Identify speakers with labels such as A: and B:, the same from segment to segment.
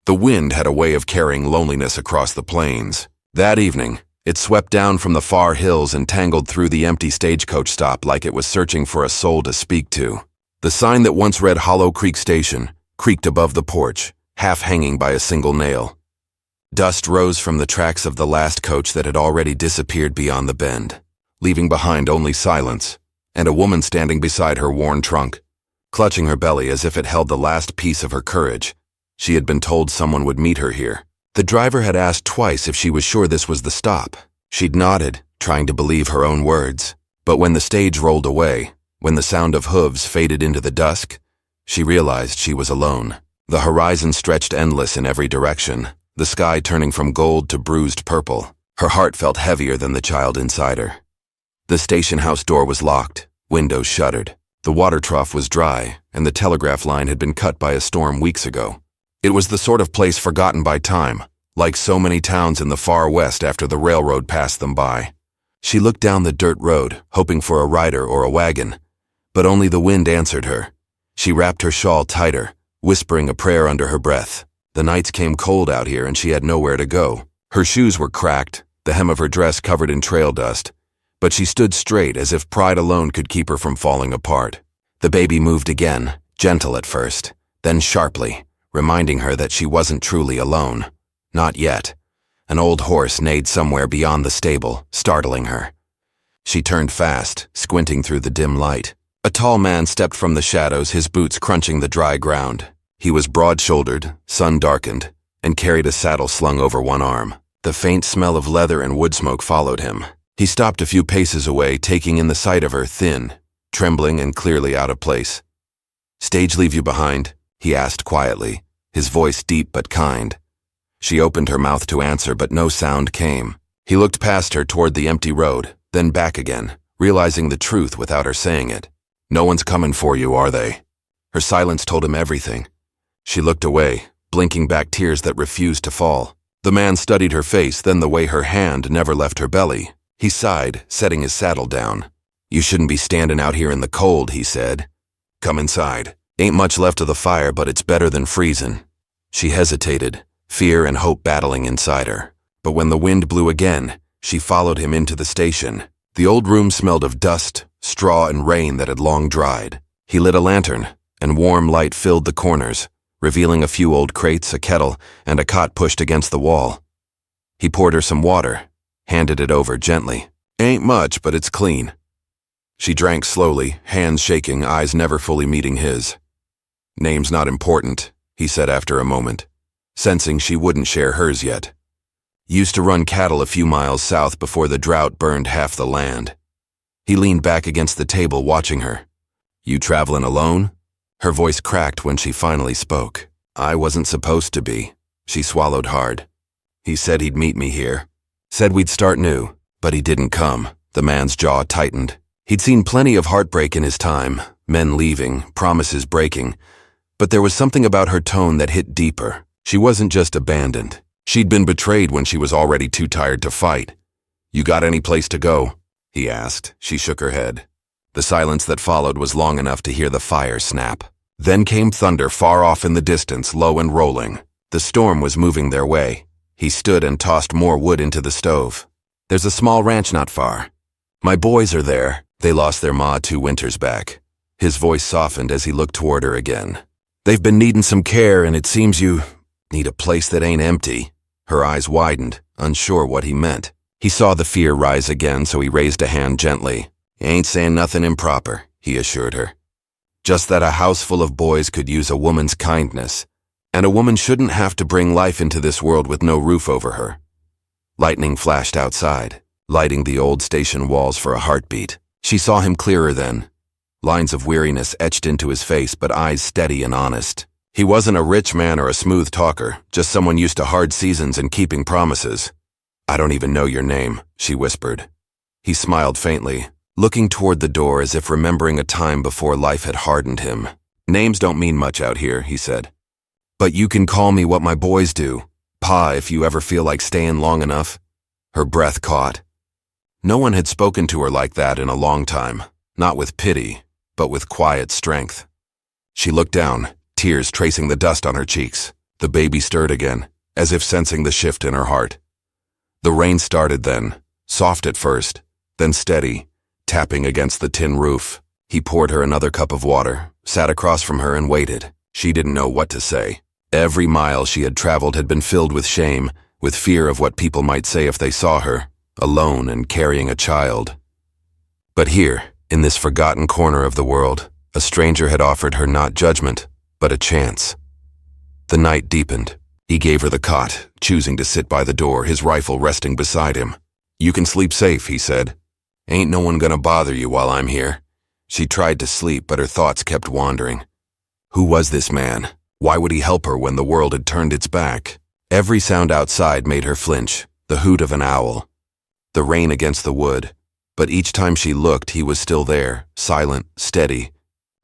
A: The wind had a way of carrying loneliness across the plains. That evening, it swept down from the far hills and tangled through the empty stagecoach stop like it was searching for a soul to speak to. The sign that once read Hollow Creek Station creaked above the porch, half hanging by a single nail. Dust rose from the tracks of the last coach that had already disappeared beyond the bend, leaving behind only silence, and a woman standing beside her worn trunk, clutching her belly as if it held the last piece of her courage. She had been told someone would meet her here. The driver had asked twice if she was sure this was the stop. She'd nodded, trying to believe her own words. But when the stage rolled away, when the sound of hooves faded into the dusk, she realized she was alone. The horizon stretched endless in every direction, the sky turning from gold to bruised purple. Her heart felt heavier than the child inside her. The station house door was locked, windows shuttered. The water trough was dry, and the telegraph line had been cut by a storm weeks ago. It was the sort of place forgotten by time, like so many towns in the far west after the railroad passed them by. She looked down the dirt road, hoping for a rider or a wagon, but only the wind answered her. She wrapped her shawl tighter, whispering a prayer under her breath. The nights came cold out here and she had nowhere to go. Her shoes were cracked, the hem of her dress covered in trail dust, but she stood straight as if pride alone could keep her from falling apart. The baby moved again, gentle at first, then sharply, reminding her that she wasn't truly alone. Not yet. An old horse neighed somewhere beyond the stable, startling her. She turned fast, squinting through the dim light. A tall man stepped from the shadows, his boots crunching the dry ground. He was broad-shouldered, sun-darkened, and carried a saddle slung over one arm. The faint smell of leather and wood smoke followed him. He stopped a few paces away, taking in the sight of her, thin, trembling and clearly out of place. "Stage leave you behind?" he asked quietly, his voice deep but kind. She opened her mouth to answer, but no sound came. He looked past her toward the empty road, then back again, realizing the truth without her saying it. "No one's coming for you, are they?" Her silence told him everything. She looked away, blinking back tears that refused to fall. The man studied her face, then the way her hand never left her belly. He sighed, setting his saddle down. "You shouldn't be standing out here in the cold," he said. "Come inside. Ain't much left of the fire, but it's better than freezing." She hesitated, fear and hope battling inside her. But when the wind blew again, she followed him into the station. The old room smelled of dust, straw, and rain that had long dried. He lit a lantern, and warm light filled the corners, revealing a few old crates, a kettle, and a cot pushed against the wall. He poured her some water, handed it over gently. "Ain't much, but it's clean." She drank slowly, hands shaking, eyes never fully meeting his. "Name's not important," he said after a moment, sensing she wouldn't share hers yet. "Used to run cattle a few miles south before the drought burned half the land." He leaned back against the table, watching her. "You traveling alone?" Her voice cracked when she finally spoke. "I wasn't supposed to be." She swallowed hard. "He said he'd meet me here. Said we'd start new, but he didn't come." The man's jaw tightened. He'd seen plenty of heartbreak in his time, men leaving, promises breaking, but there was something about her tone that hit deeper. She wasn't just abandoned. She'd been betrayed when she was already too tired to fight. "You got any place to go?" he asked. She shook her head. The silence that followed was long enough to hear the fire snap. Then came thunder far off in the distance, low and rolling. The storm was moving their way. He stood and tossed more wood into the stove. "There's a small ranch not far. My boys are there. They lost their ma 2 winters back." His voice softened as he looked toward her again. "They've been needing some care, and it seems you need a place that ain't empty." Her eyes widened, unsure what he meant. He saw the fear rise again, so he raised a hand gently. "Ain't saying nothing improper," he assured her. "Just that a house full of boys could use a woman's kindness, and a woman shouldn't have to bring life into this world with no roof over her." Lightning flashed outside, lighting the old station walls for a heartbeat. She saw him clearer then. Lines of weariness etched into his face, but eyes steady and honest. He wasn't a rich man or a smooth talker, just someone used to hard seasons and keeping promises. "I don't even know your name," she whispered. He smiled faintly, looking toward the door as if remembering a time before life had hardened him. "Names don't mean much out here," he said. "But you can call me what my boys do. Pa, if you ever feel like staying long enough." Her breath caught. No one had spoken to her like that in a long time, not with pity, but with quiet strength. She looked down, tears tracing the dust on her cheeks. The baby stirred again, as if sensing the shift in her heart. The rain started then, soft at first, then steady, tapping against the tin roof. He poured her another cup of water, sat across from her and waited. She didn't know what to say. Every mile she had traveled had been filled with shame, with fear of what people might say if they saw her, alone and carrying a child. But here, in this forgotten corner of the world, a stranger had offered her not judgment, but a chance. The night deepened. He gave her the cot, choosing to sit by the door, his rifle resting beside him. "You can sleep safe," he said. "Ain't no one gonna bother you while I'm here." She tried to sleep, but her thoughts kept wandering. Who was this man? Why would he help her when the world had turned its back? Every sound outside made her flinch, the hoot of an owl, the rain against the wood. But each time she looked, he was still there, silent, steady,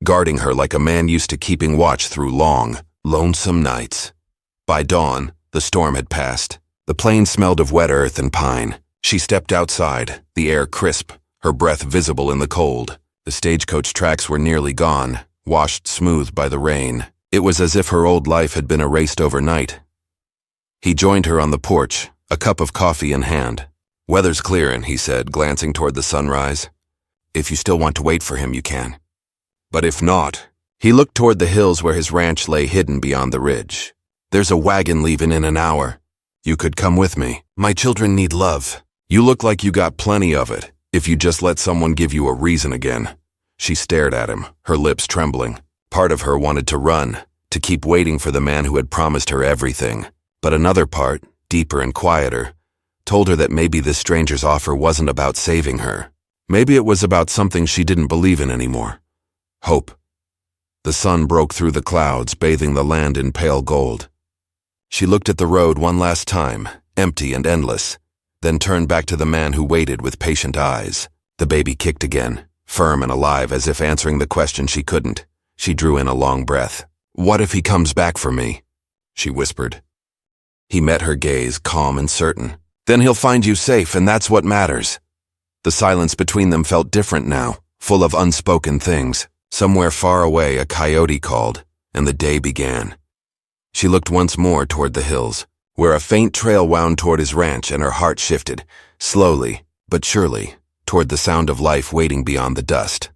A: guarding her like a man used to keeping watch through long, lonesome nights. By dawn, the storm had passed. The plain smelled of wet earth and pine. She stepped outside, the air crisp, her breath visible in the cold. The stagecoach tracks were nearly gone, washed smooth by the rain. It was as if her old life had been erased overnight. He joined her on the porch, a cup of coffee in hand. "Weather's clearin'," he said, glancing toward the sunrise. "If you still want to wait for him, you can. But if not..." He looked toward the hills where his ranch lay hidden beyond the ridge. "There's a wagon leaving in an hour. You could come with me. My children need love. You look like you got plenty of it, if you just let someone give you a reason again." She stared at him, her lips trembling. Part of her wanted to run, to keep waiting for the man who had promised her everything. But another part, deeper and quieter, told her that maybe this stranger's offer wasn't about saving her. Maybe it was about something she didn't believe in anymore. Hope. The sun broke through the clouds, bathing the land in pale gold. She looked at the road one last time, empty and endless, then turned back to the man who waited with patient eyes. The baby kicked again, firm and alive, as if answering the question she couldn't. She drew in a long breath. "What if he comes back for me?" she whispered. He met her gaze, calm and certain. "Then he'll find you safe, and that's what matters." The silence between them felt different now, full of unspoken things. Somewhere far away, a coyote called, and the day began. She looked once more toward the hills, where a faint trail wound toward his ranch, and her heart shifted, slowly, but surely, toward the sound of life waiting beyond the dust.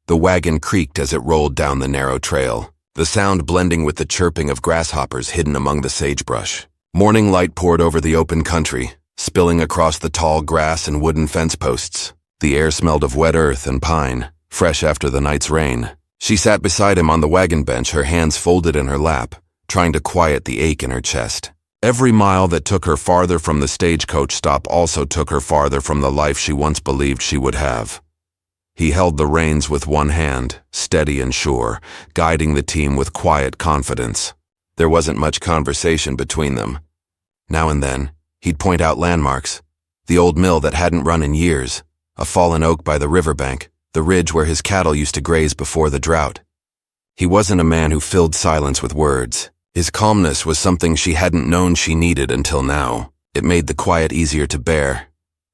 A: The wagon creaked as it rolled down the narrow trail, the sound blending with the chirping of grasshoppers hidden among the sagebrush. Morning light poured over the open country, spilling across the tall grass and wooden fence posts. The air smelled of wet earth and pine, fresh after the night's rain. She sat beside him on the wagon bench, her hands folded in her lap, trying to quiet the ache in her chest. Every mile that took her farther from the stagecoach stop also took her farther from the life she once believed she would have. He held the reins with one hand, steady and sure, guiding the team with quiet confidence. There wasn't much conversation between them. Now and then, he'd point out landmarks. The old mill that hadn't run in years, a fallen oak by the riverbank, the ridge where his cattle used to graze before the drought. He wasn't a man who filled silence with words. His calmness was something she hadn't known she needed until now. It made the quiet easier to bear.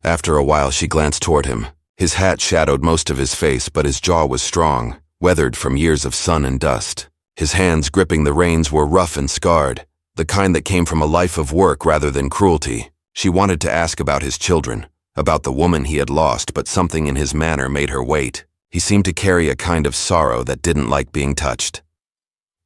A: After a while, she glanced toward him. His hat shadowed most of his face, but his jaw was strong, weathered from years of sun and dust. His hands gripping the reins were rough and scarred, the kind that came from a life of work rather than cruelty. She wanted to ask about his children, about the woman he had lost, but something in his manner made her wait. He seemed to carry a kind of sorrow that didn't like being touched.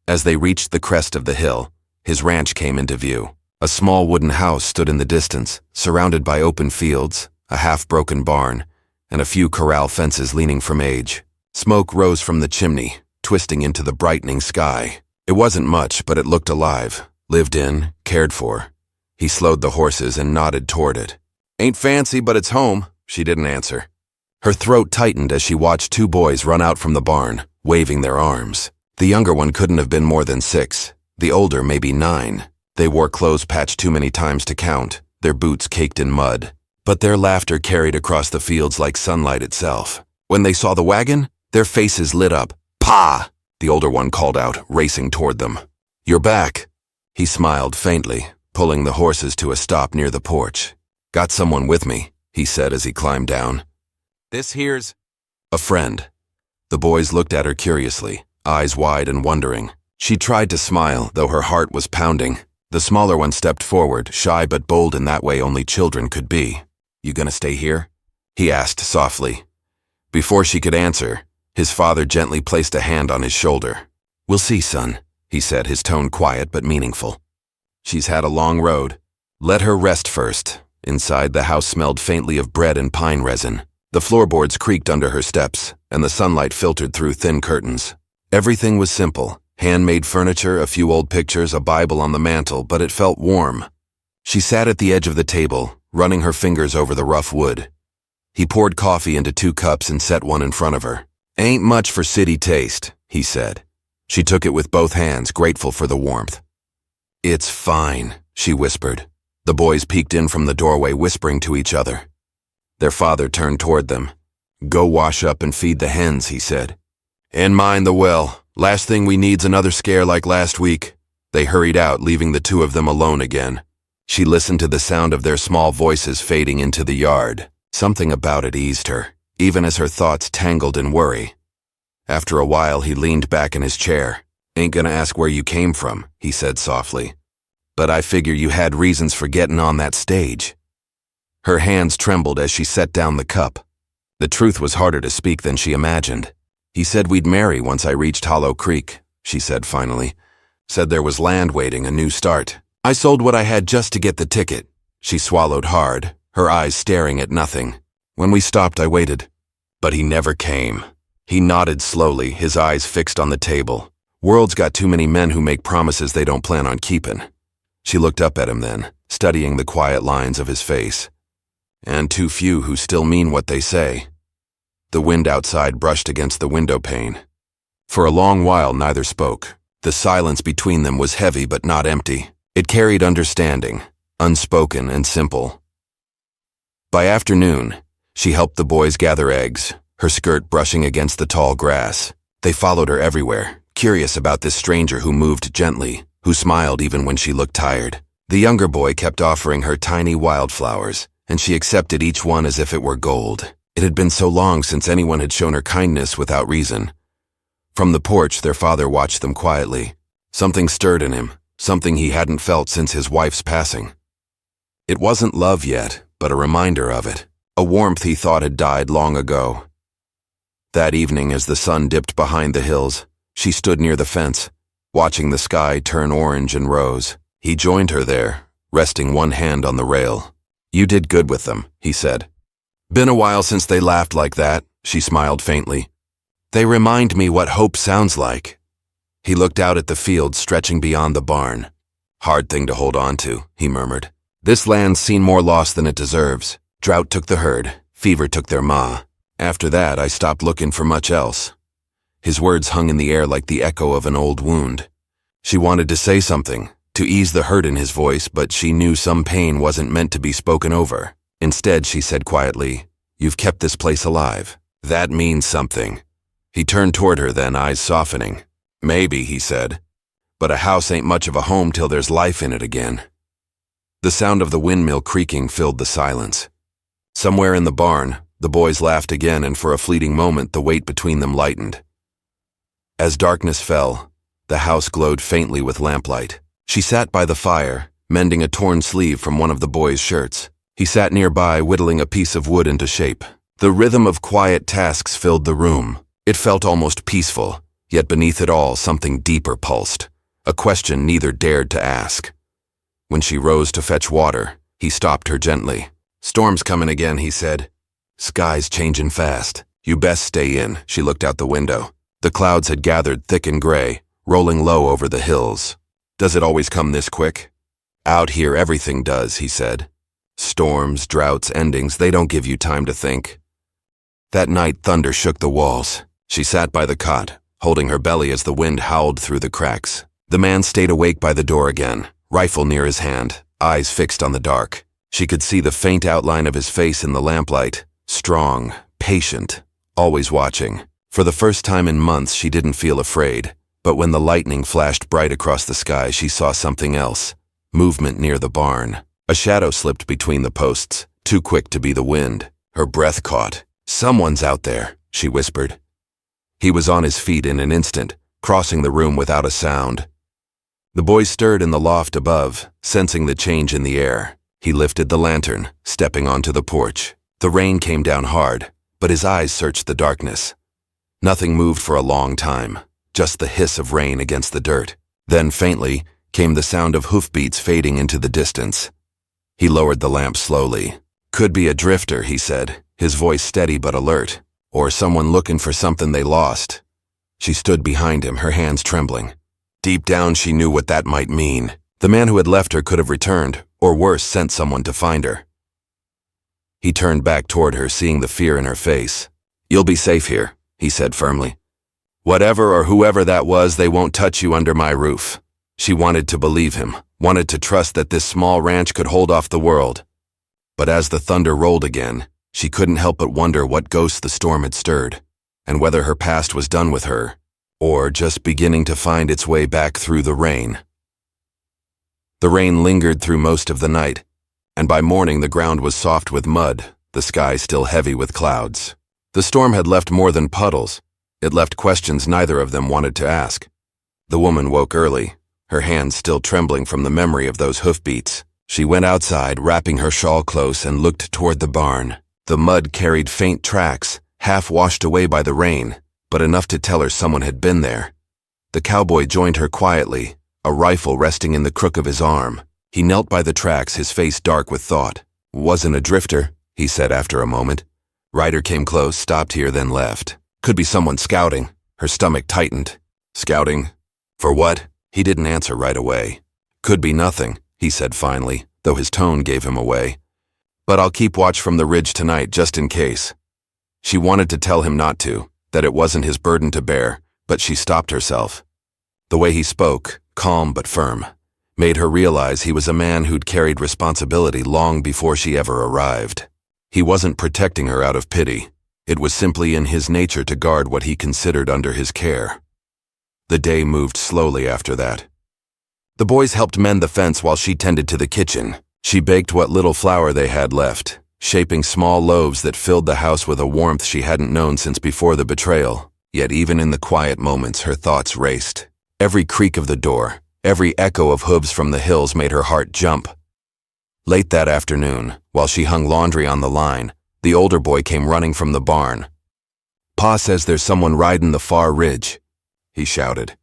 A: As they reached the crest of the hill, his ranch came into view. A small wooden house stood in the distance, surrounded by open fields, a half-broken barn, and a few corral fences leaning from age. Smoke rose from the chimney, twisting into the brightening sky. It wasn't much, but it looked alive, lived in, cared for. He slowed the horses and nodded toward it. "Ain't fancy, but it's home," she didn't answer. Her throat tightened as she watched two boys run out from the barn, waving their arms. The younger one couldn't have been more than 6, the older maybe 9. They wore clothes patched too many times to count, their boots caked in mud. But their laughter carried across the fields like sunlight itself. When they saw the wagon, their faces lit up. "Pa!" the older one called out, racing toward them. "You're back." He smiled faintly, pulling the horses to a stop near the porch. "Got someone with me," he said as he climbed down. "This here's..." "A friend." The boys looked at her curiously, eyes wide and wondering. She tried to smile, though her heart was pounding. The smaller one stepped forward, shy but bold in that way only children could be. "You gonna stay here?" he asked softly. Before she could answer, his father gently placed a hand on his shoulder. "We'll see, son," he said, his tone quiet but meaningful. "She's had a long road. Let her rest first." Inside, the house smelled faintly of bread and pine resin. The floorboards creaked under her steps, and the sunlight filtered through thin curtains. Everything was simple. Handmade furniture, a few old pictures, a Bible on the mantel, but it felt warm. She sat at the edge of the table, running her fingers over the rough wood. He poured coffee into 2 cups and set one in front of her. "Ain't much for city taste," he said. She took it with both hands, grateful for the warmth. "It's fine," she whispered. The boys peeked in from the doorway, whispering to each other. Their father turned toward them. "Go wash up and feed the hens," he said. "And mind the well. Last thing we need's another scare like last week." They hurried out, leaving the 2 of them alone again. She listened to the sound of their small voices fading into the yard. Something about it eased her, even as her thoughts tangled in worry. After a while, he leaned back in his chair. "Ain't gonna ask where you came from," he said softly. "But I figure you had reasons for getting on that stage." Her hands trembled as she set down the cup. The truth was harder to speak than she imagined. "He said we'd marry once I reached Hollow Creek," she said finally. "Said there was land waiting, a new start. I sold what I had just to get the ticket." She swallowed hard, her eyes staring at nothing. "When we stopped, I waited. But he never came." He nodded slowly, his eyes fixed on the table. "World's got too many men who make promises they don't plan on keeping." She looked up at him then, studying the quiet lines of his face. "And too few who still mean what they say." The wind outside brushed against the window pane. For a long while, neither spoke. The silence between them was heavy but not empty. It carried understanding, unspoken and simple. By afternoon, she helped the boys gather eggs, her skirt brushing against the tall grass. They followed her everywhere, curious about this stranger who moved gently, who smiled even when she looked tired. The younger boy kept offering her tiny wildflowers, and she accepted each one as if it were gold. It had been so long since anyone had shown her kindness without reason. From the porch, their father watched them quietly. Something stirred in him, something he hadn't felt since his wife's passing. It wasn't love yet, but a reminder of it, a warmth he thought had died long ago. That evening, as the sun dipped behind the hills, she stood near the fence, watching the sky turn orange and rose. He joined her there, resting one hand on the rail. "You did good with them," he said. "Been a while since they laughed like that," she smiled faintly. "They remind me what hope sounds like." He looked out at the field stretching beyond the barn. "Hard thing to hold on to," he murmured. "This land's seen more loss than it deserves. Drought took the herd, fever took their ma. After that, I stopped looking for much else." His words hung in the air like the echo of an old wound. She wanted to say something, to ease the hurt in his voice, but she knew some pain wasn't meant to be spoken over. Instead, she said quietly, "You've kept this place alive. That means something." He turned toward her then, eyes softening. "Maybe," he said, "but a house ain't much of a home till there's life in it again." The sound of the windmill creaking filled the silence. Somewhere in the barn, the boys laughed again, and for a fleeting moment the weight between them lightened. As darkness fell, the house glowed faintly with lamplight. She sat by the fire, mending a torn sleeve from one of the boys' shirts. He sat nearby, whittling a piece of wood into shape. The rhythm of quiet tasks filled the room. It felt almost peaceful, yet beneath it all something deeper pulsed, a question neither dared to ask. When she rose to fetch water, he stopped her gently. "Storm's coming again," he said. "Sky's changing fast. You best stay in." She looked out the window. The clouds had gathered thick and gray, rolling low over the hills. "Does it always come this quick?" "Out here everything does," he said. "Storms, droughts, endings, they don't give you time to think." That night, thunder shook the walls. She sat by the cot, holding her belly as the wind howled through the cracks. The man stayed awake by the door again, rifle near his hand, eyes fixed on the dark. She could see the faint outline of his face in the lamplight, strong, patient, always watching. For the first time in months, she didn't feel afraid, but when the lightning flashed bright across the sky, she saw something else, movement near the barn. A shadow slipped between the posts, too quick to be the wind. Her breath caught. "Someone's out there," she whispered. He was on his feet in an instant, crossing the room without a sound. The boy stirred in the loft above, sensing the change in the air. He lifted the lantern, stepping onto the porch. The rain came down hard, but his eyes searched the darkness. Nothing moved for a long time, just the hiss of rain against the dirt. Then, faintly, came the sound of hoofbeats fading into the distance. He lowered the lamp slowly. "Could be a drifter," he said, his voice steady but alert. "Or someone looking for something they lost." She stood behind him, her hands trembling. Deep down, she knew what that might mean. The man who had left her could have returned, or worse, sent someone to find her. He turned back toward her, seeing the fear in her face. "You'll be safe here," he said firmly. "Whatever or whoever that was, they won't touch you under my roof." She wanted to believe him, wanted to trust that this small ranch could hold off the world. But as the thunder rolled again, she couldn't help but wonder what ghosts the storm had stirred, and whether her past was done with her, or just beginning to find its way back through the rain. The rain lingered through most of the night, and by morning the ground was soft with mud, the sky still heavy with clouds. The storm had left more than puddles. It left questions neither of them wanted to ask. The woman woke early, her hands still trembling from the memory of those hoofbeats. She went outside, wrapping her shawl close, and looked toward the barn. The mud carried faint tracks, half washed away by the rain, but enough to tell her someone had been there. The cowboy joined her quietly, a rifle resting in the crook of his arm. He knelt by the tracks, his face dark with thought. "Wasn't a drifter," he said after a moment. Ryder came close, stopped here, then left. "Could be someone scouting." Her stomach tightened. "Scouting? For what?" He didn't answer right away. "Could be nothing," he said finally, though his tone gave him away. "But I'll keep watch from the ridge tonight, just in case." She wanted to tell him not to, that it wasn't his burden to bear, but she stopped herself. The way he spoke, calm but firm, made her realize he was a man who'd carried responsibility long before she ever arrived. He wasn't protecting her out of pity. It was simply in his nature to guard what he considered under his care. The day moved slowly after that. The boys helped mend the fence while she tended to the kitchen. She baked what little flour they had left, shaping small loaves that filled the house with a warmth she hadn't known since before the betrayal. Yet even in the quiet moments, her thoughts raced. Every creak of the door, every echo of hooves from the hills made her heart jump. Late that afternoon, while she hung laundry on the line, the older boy came running from the barn. "Pa says there's someone riding the far ridge," he shouted.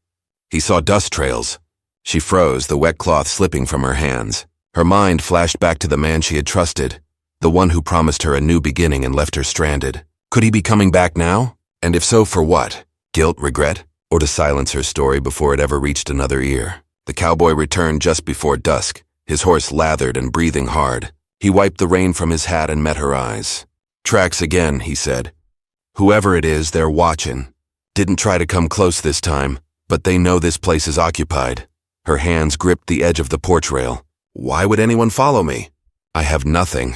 A: He saw dust trails. She froze, the wet cloth slipping from her hands. Her mind flashed back to the man she had trusted, the one who promised her a new beginning and left her stranded. Could he be coming back now? And if so, for what? Guilt, regret, or to silence her story before it ever reached another ear? The cowboy returned just before dusk, his horse lathered and breathing hard. He wiped the rain from his hat and met her eyes. "Tracks again," he said. "Whoever it is, they're watching. Didn't try to come close this time, but they know this place is occupied." Her hands gripped the edge of the porch rail. "Why would anyone follow me? I have nothing."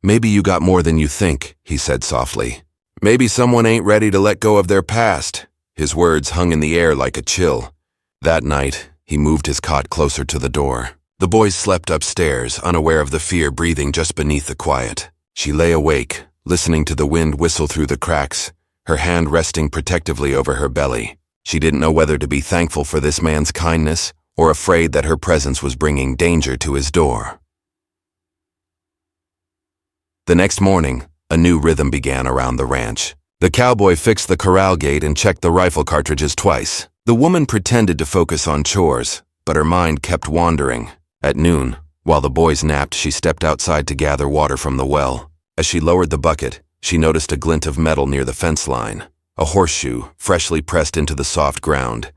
A: "Maybe you got more than you think," he said softly. "Maybe someone ain't ready to let go of their past." His words hung in the air like a chill. That night, he moved his cot closer to the door. The boys slept upstairs, unaware of the fear breathing just beneath the quiet. She lay awake, listening to the wind whistle through the cracks, her hand resting protectively over her belly. She didn't know whether to be thankful for this man's kindness or afraid that her presence was bringing danger to his door. The next morning, a new rhythm began around the ranch. The cowboy fixed the corral gate and checked the rifle cartridges twice. The woman pretended to focus on chores, but her mind kept wandering. At noon, while the boys napped, she stepped outside to gather water from the well. As she lowered the bucket, she noticed a glint of metal near the fence line, a horseshoe freshly pressed into the soft ground.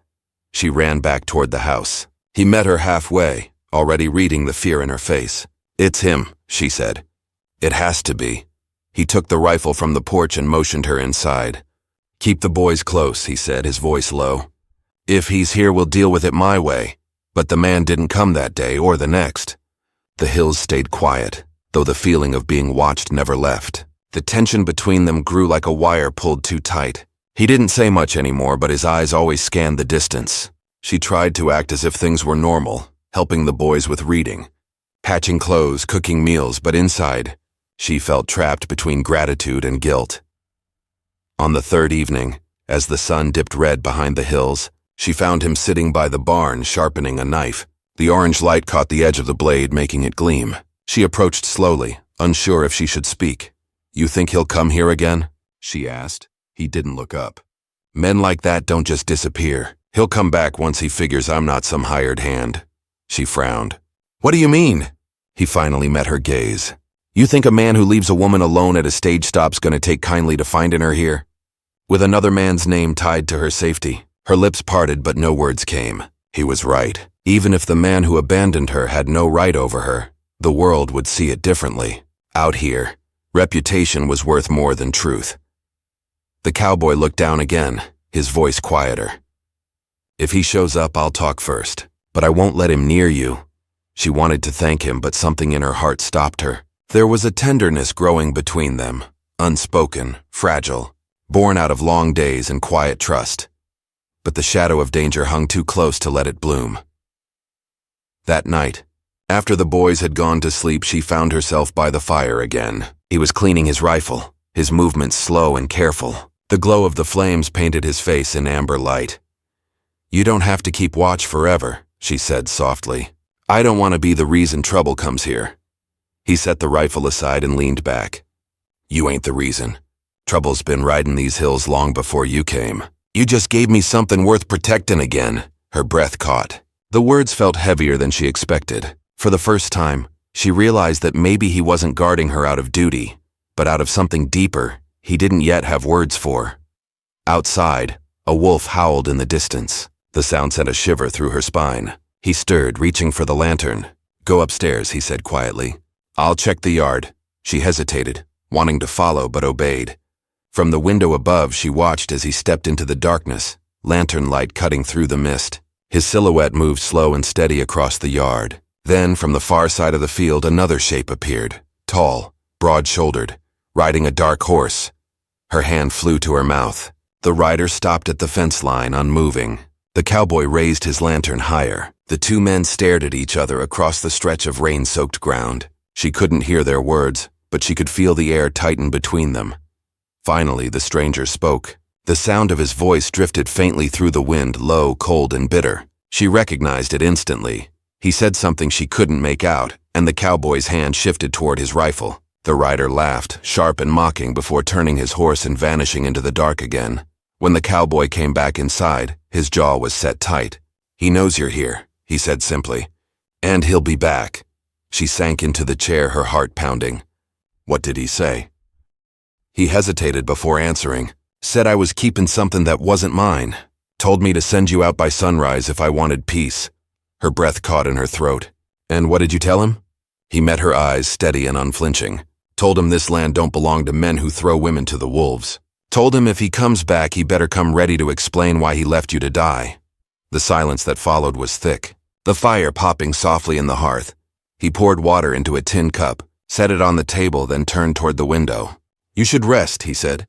A: She ran back toward the house. He met her halfway, already reading the fear in her face. "It's him," she said. "It has to be." He took the rifle from the porch and motioned her inside. "Keep the boys close," he said, his voice low. "If he's here, we'll deal with it my way." But the man didn't come that day or the next. The hills stayed quiet, though the feeling of being watched never left. The tension between them grew like a wire pulled too tight. He didn't say much anymore, but his eyes always scanned the distance. She tried to act as if things were normal, helping the boys with reading, patching clothes, cooking meals, but inside, she felt trapped between gratitude and guilt. On the third evening, as the sun dipped red behind the hills, She found him sitting by the barn, sharpening a knife. The orange light caught the edge of the blade, making it gleam. She approached slowly, unsure if she should speak. "You think he'll come here again?" she asked. He didn't look up. "Men like that don't just disappear. He'll come back once he figures I'm not some hired hand." She frowned. "What do you mean?" He finally met her gaze. "You think a man who leaves a woman alone at a stage stop's gonna take kindly to finding her here? With another man's name tied to her safety?" Her lips parted, but no words came. He was right. Even if the man who abandoned her had no right over her, the world would see it differently. Out here, reputation was worth more than truth. The cowboy looked down again, his voice quieter. "If he shows up, I'll talk first, but I won't let him near you." She wanted to thank him, but something in her heart stopped her. There was a tenderness growing between them, unspoken, fragile, born out of long days and quiet trust. But the shadow of danger hung too close to let it bloom. That night, after the boys had gone to sleep, she found herself by the fire again. He was cleaning his rifle, his movements slow and careful. The glow of the flames painted his face in amber light. "You don't have to keep watch forever," she said softly. "I don't want to be the reason trouble comes here." He set the rifle aside and leaned back. "You ain't the reason. Trouble's been riding these hills long before you came. You just gave me something worth protecting again." Her breath caught. The words felt heavier than she expected. For the first time, she realized that maybe he wasn't guarding her out of duty, but out of something deeper he didn't yet have words for. Outside, a wolf howled in the distance. The sound sent a shiver through her spine. He stirred, reaching for the lantern. "Go upstairs," he said quietly. "I'll check the yard." She hesitated, wanting to follow, but obeyed. From the window above, she watched as he stepped into the darkness, lantern light cutting through the mist. His silhouette moved slow and steady across the yard. Then, from the far side of the field, another shape appeared, tall, broad-shouldered, riding a dark horse. Her hand flew to her mouth. The rider stopped at the fence line, unmoving. The cowboy raised his lantern higher. The two men stared at each other across the stretch of rain-soaked ground. She couldn't hear their words, but she could feel the air tighten between them. Finally, the stranger spoke. The sound of his voice drifted faintly through the wind, low, cold, and bitter. She recognized it instantly. He said something she couldn't make out, and the cowboy's hand shifted toward his rifle. The rider laughed, sharp and mocking, before turning his horse and vanishing into the dark again. When the cowboy came back inside, his jaw was set tight. "He knows you're here," he said simply. "And he'll be back." She sank into the chair, her heart pounding. "What did he say?" He hesitated before answering. "Said I was keeping something that wasn't mine. Told me to send you out by sunrise if I wanted peace." Her breath caught in her throat. "And what did you tell him?" He met her eyes, steady and unflinching. "Told him this land don't belong to men who throw women to the wolves. Told him if he comes back, he better come ready to explain why he left you to die." The silence that followed was thick, the fire popping softly in the hearth. He poured water into a tin cup, set it on the table, then turned toward the window. "You should rest," he said.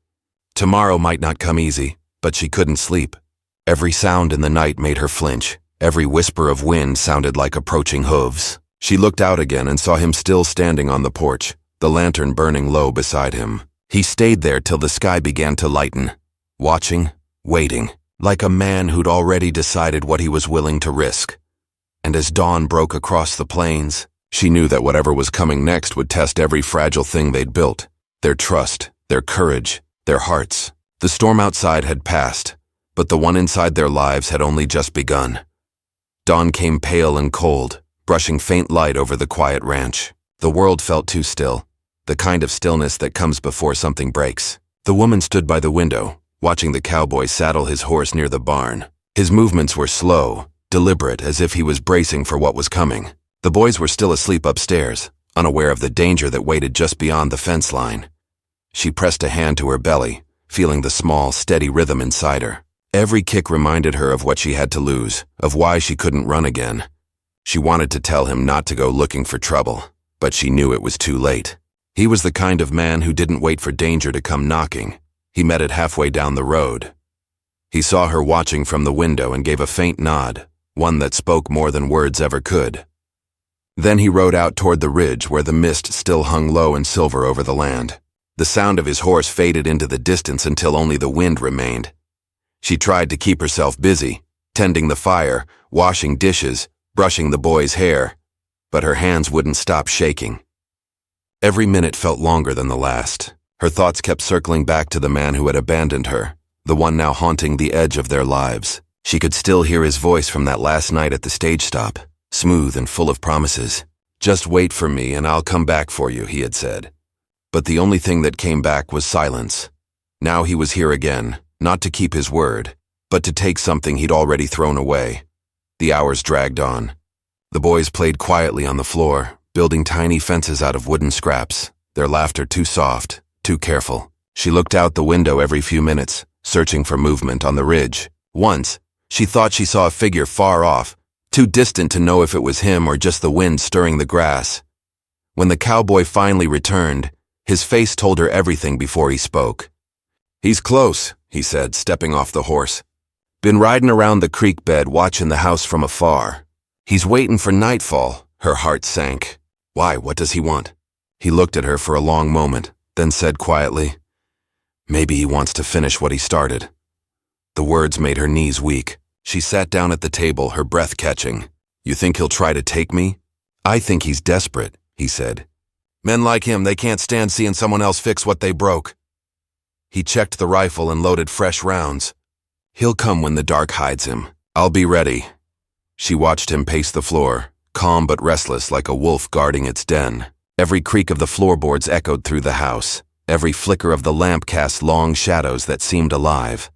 A: Tomorrow might not come easy, but she couldn't sleep. Every sound in the night made her flinch. Every whisper of wind sounded like approaching hooves. She looked out again and saw him still standing on the porch, the lantern burning low beside him. He stayed there till the sky began to lighten, watching, waiting, like a man who'd already decided what he was willing to risk. And as dawn broke across the plains, she knew that whatever was coming next would test every fragile thing they'd built. Their trust, their courage, their hearts. The storm outside had passed, but the one inside their lives had only just begun. Dawn came pale and cold, brushing faint light over the quiet ranch. The world felt too still, the kind of stillness that comes before something breaks. The woman stood by the window, watching the cowboy saddle his horse near the barn. His movements were slow, deliberate, as if he was bracing for what was coming. The boys were still asleep upstairs, unaware of the danger that waited just beyond the fence line. She pressed a hand to her belly, feeling the small, steady rhythm inside her. Every kick reminded her of what she had to lose, of why she couldn't run again. She wanted to tell him not to go looking for trouble, but she knew it was too late. He was the kind of man who didn't wait for danger to come knocking. He met it halfway down the road. He saw her watching from the window and gave a faint nod, one that spoke more than words ever could. Then he rode out toward the ridge where the mist still hung low and silver over the land. The sound of his horse faded into the distance until only the wind remained. She tried to keep herself busy, tending the fire, washing dishes, brushing the boy's hair, but her hands wouldn't stop shaking. Every minute felt longer than the last. Her thoughts kept circling back to the man who had abandoned her, the one now haunting the edge of their lives. She could still hear his voice from that last night at the stage stop, smooth and full of promises. "Just wait for me and I'll come back for you," he had said. But the only thing that came back was silence. Now he was here again, not to keep his word, but to take something he'd already thrown away. The hours dragged on. The boys played quietly on the floor, building tiny fences out of wooden scraps, their laughter too soft, too careful. She looked out the window every few minutes, searching for movement on the ridge. Once, she thought she saw a figure far off, too distant to know if it was him or just the wind stirring the grass. When the cowboy finally returned, his face told her everything before he spoke. "He's close," he said, stepping off the horse. "Been riding around the creek bed watching the house from afar. He's waiting for nightfall." Her heart sank. "Why, what does he want?" He looked at her for a long moment, then said quietly, "Maybe he wants to finish what he started." The words made her knees weak. She sat down at the table, her breath catching. "You think he'll try to take me?" "I think he's desperate," he said. "Men like him, they can't stand seeing someone else fix what they broke." He checked the rifle and loaded fresh rounds. "He'll come when the dark hides him. I'll be ready." She watched him pace the floor, calm but restless like a wolf guarding its den. Every creak of the floorboards echoed through the house. Every flicker of the lamp cast long shadows that seemed alive.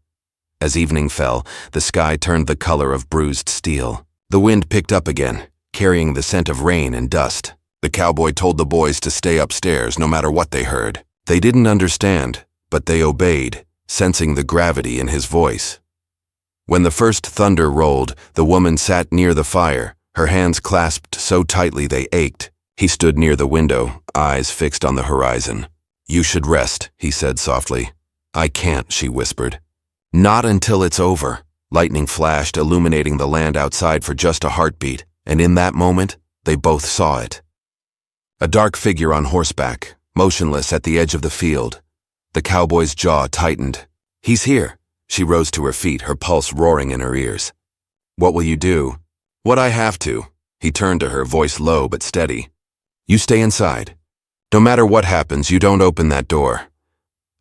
A: As evening fell, the sky turned the color of bruised steel. The wind picked up again, carrying the scent of rain and dust. The cowboy told the boys to stay upstairs no matter what they heard. They didn't understand, but they obeyed, sensing the gravity in his voice. When the first thunder rolled, the woman sat near the fire, her hands clasped so tightly they ached. He stood near the window, eyes fixed on the horizon. "You should rest," he said softly. "I can't," she whispered. "Not until it's over." Lightning flashed, illuminating the land outside for just a heartbeat, and in that moment, they both saw it. A dark figure on horseback, motionless at the edge of the field. The cowboy's jaw tightened. "He's here." She rose to her feet, her pulse roaring in her ears. "What will you do?" "What I have to." He turned to her, voice low but steady. "You stay inside. No matter what happens, you don't open that door."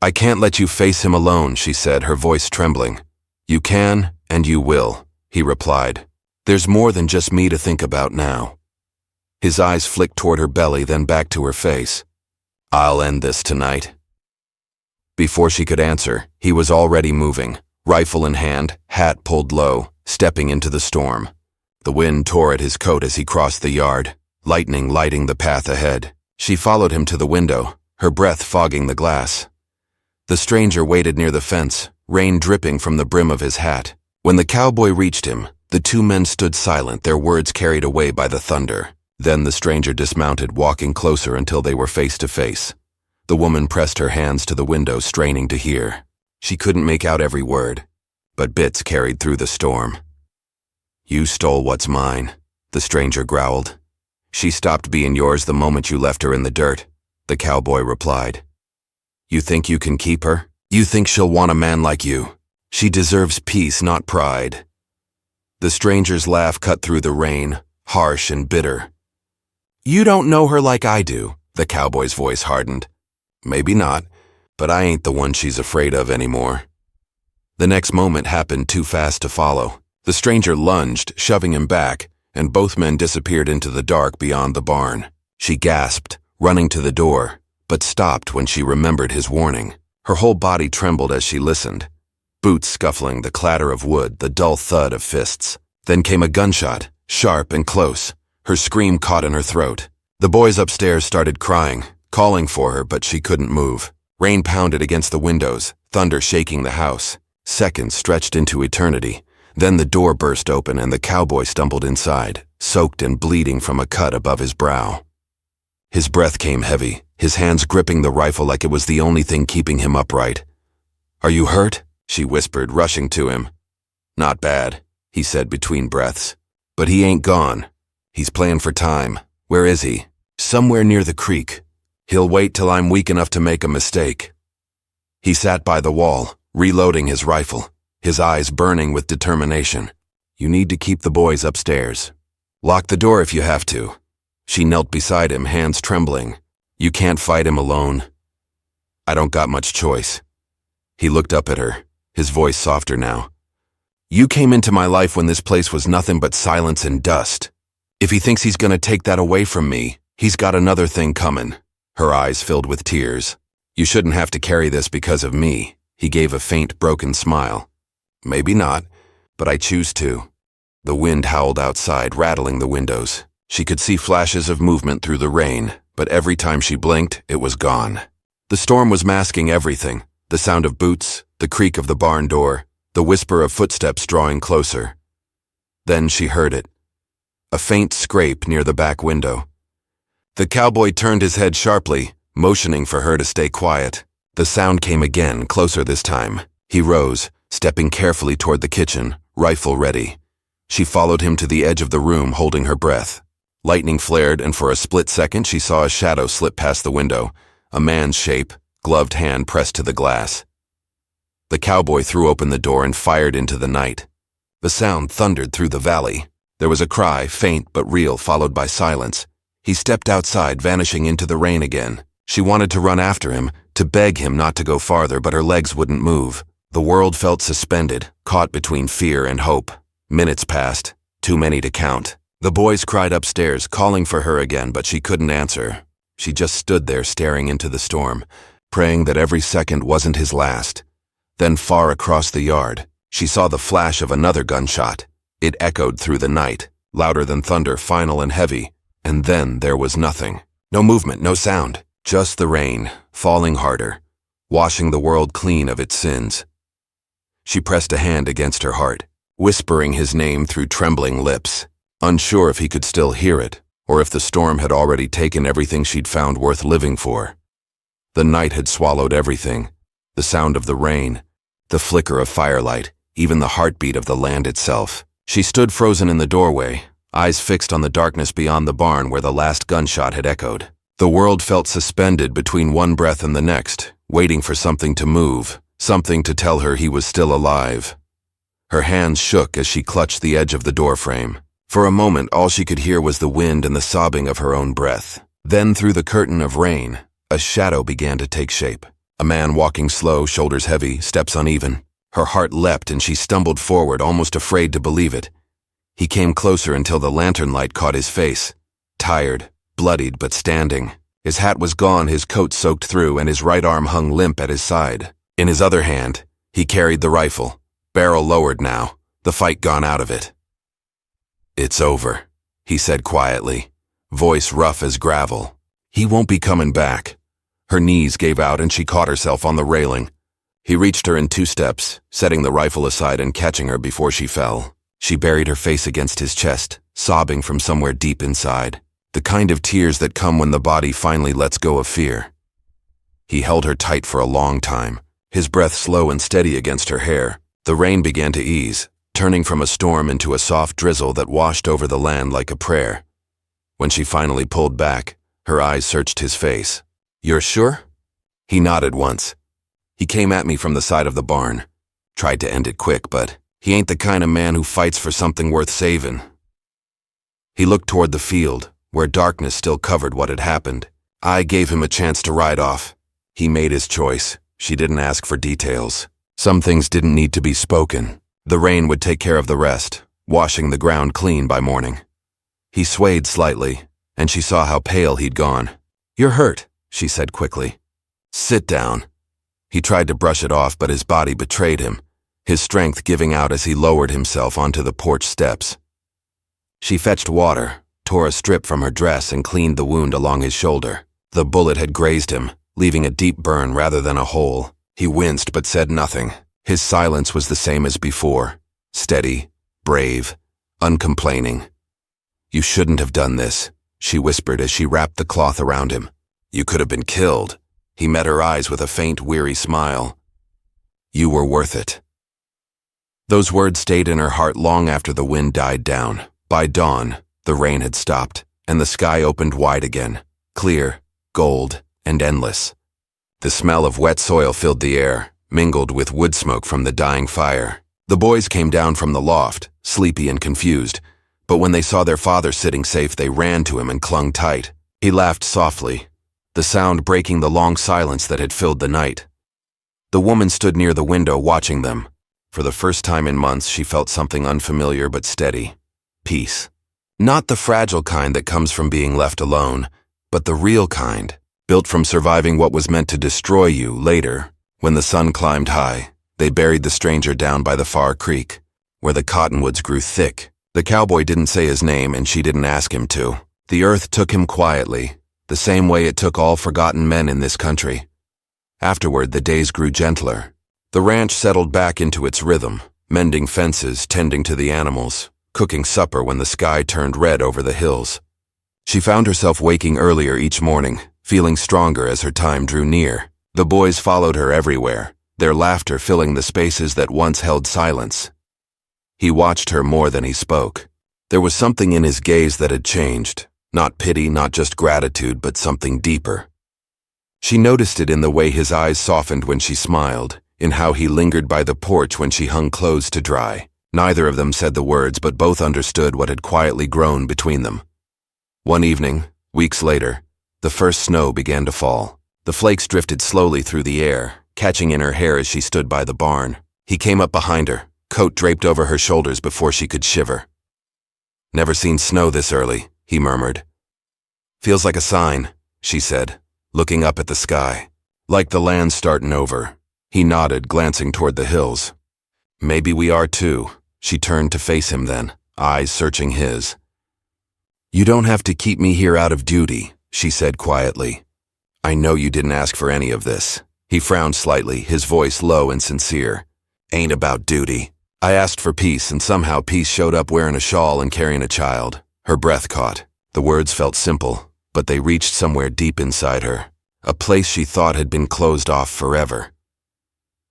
A: "I can't let you face him alone," she said, her voice trembling. "You can, and you will," he replied. "There's more than just me to think about now." His eyes flicked toward her belly, then back to her face. "I'll end this tonight." Before she could answer, he was already moving, rifle in hand, hat pulled low, stepping into the storm. The wind tore at his coat as he crossed the yard, lightning lighting the path ahead. She followed him to the window, her breath fogging the glass. The stranger waited near the fence, rain dripping from the brim of his hat. When the cowboy reached him, the two men stood silent, their words carried away by the thunder. Then the stranger dismounted, walking closer until they were face to face. The woman pressed her hands to the window, straining to hear. She couldn't make out every word, but bits carried through the storm. "You stole what's mine," the stranger growled. "She stopped being yours the moment you left her in the dirt," the cowboy replied. "You think you can keep her? You think she'll want a man like you? She deserves peace, not pride." The stranger's laugh cut through the rain, harsh and bitter. "You don't know her like I do," the cowboy's voice hardened. "Maybe not, but I ain't the one she's afraid of anymore." The next moment happened too fast to follow. The stranger lunged, shoving him back, and both men disappeared into the dark beyond the barn. She gasped, running to the door, but stopped when she remembered his warning. Her whole body trembled as she listened. Boots scuffling, the clatter of wood, the dull thud of fists. Then came a gunshot, sharp and close. Her scream caught in her throat. The boys upstairs started crying, calling for her, but she couldn't move. Rain pounded against the windows, thunder shaking the house. Seconds stretched into eternity. Then the door burst open and the cowboy stumbled inside, soaked and bleeding from a cut above his brow. His breath came heavy, his hands gripping the rifle like it was the only thing keeping him upright. "Are you hurt?" she whispered, rushing to him. "Not bad," he said between breaths. "But he ain't gone. He's playing for time. Where is he?" "Somewhere near the creek. He'll wait till I'm weak enough to make a mistake." He sat by the wall, reloading his rifle, his eyes burning with determination. You need to keep the boys upstairs. Lock the door if you have to." She knelt beside him, hands trembling. "You can't fight him alone." "I don't got much choice." He looked up at her, his voice softer now. "You came into my life when this place was nothing but silence and dust. If he thinks he's gonna take that away from me, he's got another thing coming." Her eyes filled with tears. "You shouldn't have to carry this because of me." He gave a faint, broken smile. "Maybe not, but I choose to." The wind howled outside, rattling the windows. She could see flashes of movement through the rain, but every time she blinked, it was gone. The storm was masking everything: the sound of boots, the creak of the barn door, the whisper of footsteps drawing closer. Then she heard it. A faint scrape near the back window. The cowboy turned his head sharply, motioning for her to stay quiet. The sound came again, closer this time. He rose, stepping carefully toward the kitchen, rifle ready. She followed him to the edge of the room, holding her breath. Lightning flared, and for a split second she saw a shadow slip past the window, a man's shape, gloved hand pressed to the glass. The cowboy threw open the door and fired into the night. The sound thundered through the valley. There was a cry, faint but real, followed by silence. He stepped outside, vanishing into the rain again. She wanted to run after him, to beg him not to go farther, but her legs wouldn't move. The world felt suspended, caught between fear and hope. Minutes passed, too many to count. The boys cried upstairs, calling for her again, but she couldn't answer. She just stood there staring into the storm, praying that every second wasn't his last. Then far across the yard, she saw the flash of another gunshot. It echoed through the night, louder than thunder, final and heavy. And then there was nothing. No movement, no sound. Just the rain, falling harder, washing the world clean of its sins. She pressed a hand against her heart, whispering his name through trembling lips, unsure if he could still hear it, or if the storm had already taken everything she'd found worth living for. The night had swallowed everything: the sound of the rain, the flicker of firelight, even the heartbeat of the land itself. She stood frozen in the doorway, eyes fixed on the darkness beyond the barn where the last gunshot had echoed. The world felt suspended between one breath and the next, waiting for something to move, something to tell her he was still alive. Her hands shook as she clutched the edge of the doorframe. For a moment, all she could hear was the wind and the sobbing of her own breath. Then, through the curtain of rain, a shadow began to take shape. A man walking slow, shoulders heavy, steps uneven. Her heart leapt and she stumbled forward, almost afraid to believe it. He came closer until the lantern light caught his face. Tired, bloodied, but standing. His hat was gone, his coat soaked through, and his right arm hung limp at his side. In his other hand, he carried the rifle, barrel lowered now, the fight gone out of it. "It's over," he said quietly, voice rough as gravel. "He won't be coming back." Her knees gave out and she caught herself on the railing. He reached her in 2 steps, setting the rifle aside and catching her before she fell. She buried her face against his chest, sobbing from somewhere deep inside, the kind of tears that come when the body finally lets go of fear. He held her tight for a long time, his breath slow and steady against her hair. The rain began to ease, turning from a storm into a soft drizzle that washed over the land like a prayer. When she finally pulled back, her eyes searched his face. "You're sure?" He nodded once. "He came at me from the side of the barn. Tried to end it quick, but he ain't the kind of man who fights for something worth saving." He looked toward the field, where darkness still covered what had happened. I gave him a chance to ride off. He made his choice. She didn't ask for details. Some things didn't need to be spoken. The rain would take care of the rest, washing the ground clean by morning. He swayed slightly, and she saw how pale he'd gone. "You're hurt," she said quickly. "Sit down." He tried to brush it off, but his body betrayed him, his strength giving out as he lowered himself onto the porch steps. She fetched water, tore a strip from her dress, and cleaned the wound along his shoulder. The bullet had grazed him, leaving a deep burn rather than a hole. He winced but said nothing. His silence was the same as before, steady, brave, uncomplaining. "You shouldn't have done this," she whispered as she wrapped the cloth around him. "You could have been killed." He met her eyes with a faint, weary smile. "You were worth it." Those words stayed in her heart long after the wind died down. By dawn, the rain had stopped, and the sky opened wide again, clear, gold, and endless. The smell of wet soil filled the air, mingled with wood smoke from the dying fire. The boys came down from the loft, sleepy and confused, but when they saw their father sitting safe, they ran to him and clung tight. He laughed softly, the sound breaking the long silence that had filled the night. The woman stood near the window watching them. For the first time in months, she felt something unfamiliar but steady. Peace. Not the fragile kind that comes from being left alone, but the real kind, built from surviving what was meant to destroy you later. When the sun climbed high, they buried the stranger down by the far creek, where the cottonwoods grew thick. The cowboy didn't say his name, and she didn't ask him to. The earth took him quietly, the same way it took all forgotten men in this country. Afterward, the days grew gentler. The ranch settled back into its rhythm, mending fences, tending to the animals, cooking supper when the sky turned red over the hills. She found herself waking earlier each morning, feeling stronger as her time drew near. The boys followed her everywhere, their laughter filling the spaces that once held silence. He watched her more than he spoke. There was something in his gaze that had changed, not pity, not just gratitude, but something deeper. She noticed it in the way his eyes softened when she smiled, in how he lingered by the porch when she hung clothes to dry. Neither of them said the words, but both understood what had quietly grown between them. One evening, weeks later, the first snow began to fall. The flakes drifted slowly through the air, catching in her hair as she stood by the barn. He came up behind her, coat draped over her shoulders before she could shiver. "Never seen snow this early," he murmured. "Feels like a sign," she said, looking up at the sky. "Like the land startin' over." He nodded, glancing toward the hills. "Maybe we are too." She turned to face him then, eyes searching his. "You don't have to keep me here out of duty," she said quietly. "I know you didn't ask for any of this." He frowned slightly, his voice low and sincere. "Ain't about duty. I asked for peace, and somehow peace showed up wearing a shawl and carrying a child." Her breath caught. The words felt simple, but they reached somewhere deep inside her, a place she thought had been closed off forever.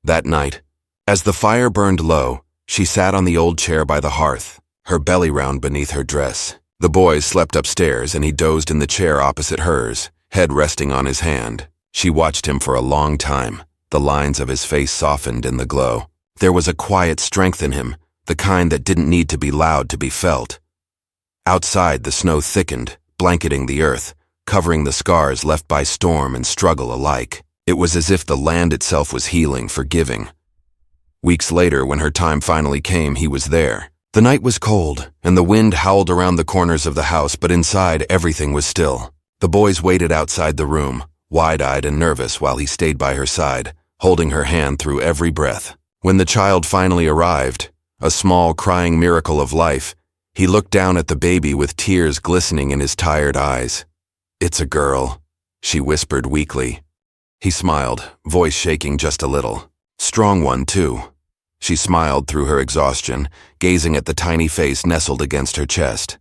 A: That night, as the fire burned low, she sat on the old chair by the hearth, her belly round beneath her dress. The boys slept upstairs, and he dozed in the chair opposite hers, head resting on his hand. She watched him for a long time, the lines of his face softened in the glow. There was a quiet strength in him, the kind that didn't need to be loud to be felt. Outside, the snow thickened, blanketing the earth, covering the scars left by storm and struggle alike. It was as if the land itself was healing, forgiving. Weeks later, when her time finally came, he was there. The night was cold, and the wind howled around the corners of the house, but inside everything was still. The boys waited outside the room, wide-eyed and nervous, while he stayed by her side, holding her hand through every breath. When the child finally arrived, a small, crying miracle of life, he looked down at the baby with tears glistening in his tired eyes. "It's a girl," she whispered weakly. He smiled, voice shaking just a little. "Strong one, too." She smiled through her exhaustion, gazing at the tiny face nestled against her chest.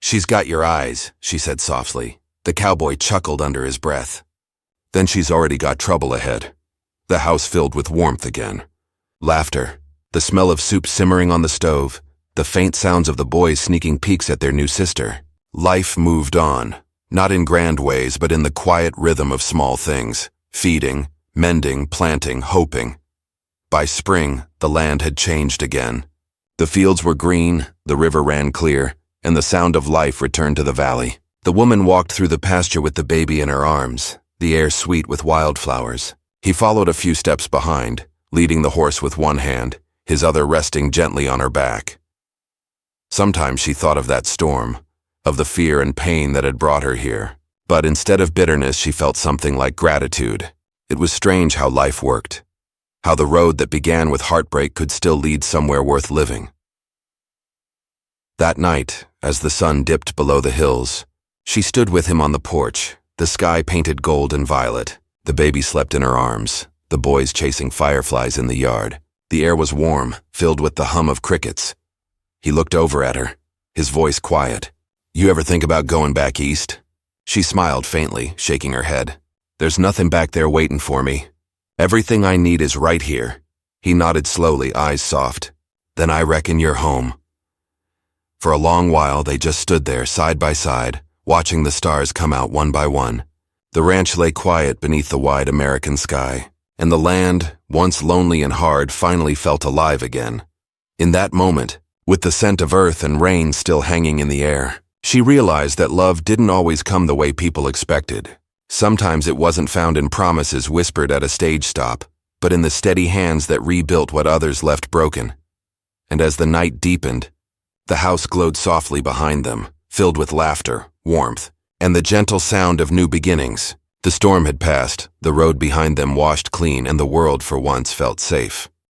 A: "She's got your eyes," she said softly. The cowboy chuckled under his breath. "Then she's already got trouble ahead." The house filled with warmth again. Laughter, the smell of soup simmering on the stove, the faint sounds of the boys sneaking peeks at their new sister. Life moved on, not in grand ways, but in the quiet rhythm of small things, feeding, mending, planting, hoping. By spring, the land had changed again. The fields were green, the river ran clear, and the sound of life returned to the valley. The woman walked through the pasture with the baby in her arms, the air sweet with wildflowers. He followed a few steps behind, leading the horse with one hand, his other resting gently on her back. Sometimes she thought of that storm, of the fear and pain that had brought her here. But instead of bitterness, she felt something like gratitude. It was strange how life worked, how the road that began with heartbreak could still lead somewhere worth living. That night, as the sun dipped below the hills, she stood with him on the porch, the sky painted gold and violet. The baby slept in her arms, the boys chasing fireflies in the yard. The air was warm, filled with the hum of crickets. He looked over at her, his voice quiet. "You ever think about going back east?" She smiled faintly, shaking her head. "There's nothing back there waiting for me. Everything I need is right here." He nodded slowly, eyes soft. "Then I reckon you're home." For a long while, they just stood there, side by side, watching the stars come out one by one. The ranch lay quiet beneath the wide American sky. and the land, once lonely and hard, finally felt alive again. In that moment, with the scent of earth and rain still hanging in the air, she realized that love didn't always come the way people expected. Sometimes it wasn't found in promises whispered at a stage stop, but in the steady hands that rebuilt what others left broken. And as the night deepened, the house glowed softly behind them, filled with laughter, warmth, and the gentle sound of new beginnings. The storm had passed, the road behind them washed clean, and the world for once felt safe.